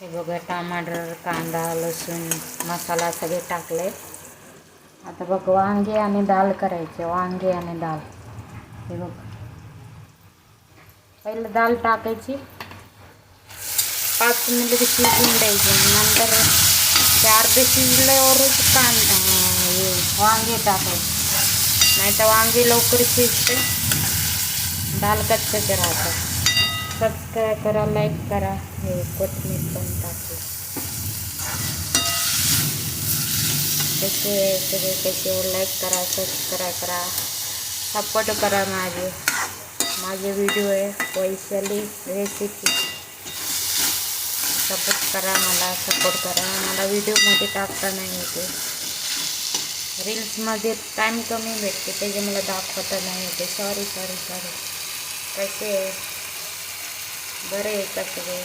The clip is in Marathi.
हे बघा टमाटर, कांदा, लसूण, मसाला सगळे टाकले. आता बघ वांगे आणि डाळ करायचे. वांगे आणि डाळ हे बघ. पहिलं डाळ टाकायची, 5 मिनिट शिजून द्यायची. नंतर ते अर्धे शिजल्यावरच हे वांगे टाकायचे. नाही तर वांगे लवकर शिजते, डाळ कच्चं राहतं. सबस्क्राईब करा, लाईक करा. हे कोथिंबीर पण टाकली. सगळे लाईक करा, सबस्क्राईब करा, सपोर्ट करा. माझे व्हिडिओ आहे वैशाली रेसिपी. सपोर्ट करा, मला सपोर्ट करा. मला व्हिडिओमध्ये टाकता नाही येते, रील्समध्ये टाईम कमी भेटते, त्याचे मला दाखवता नाही येते. सॉरी. कसे बरे आहे का सगळे?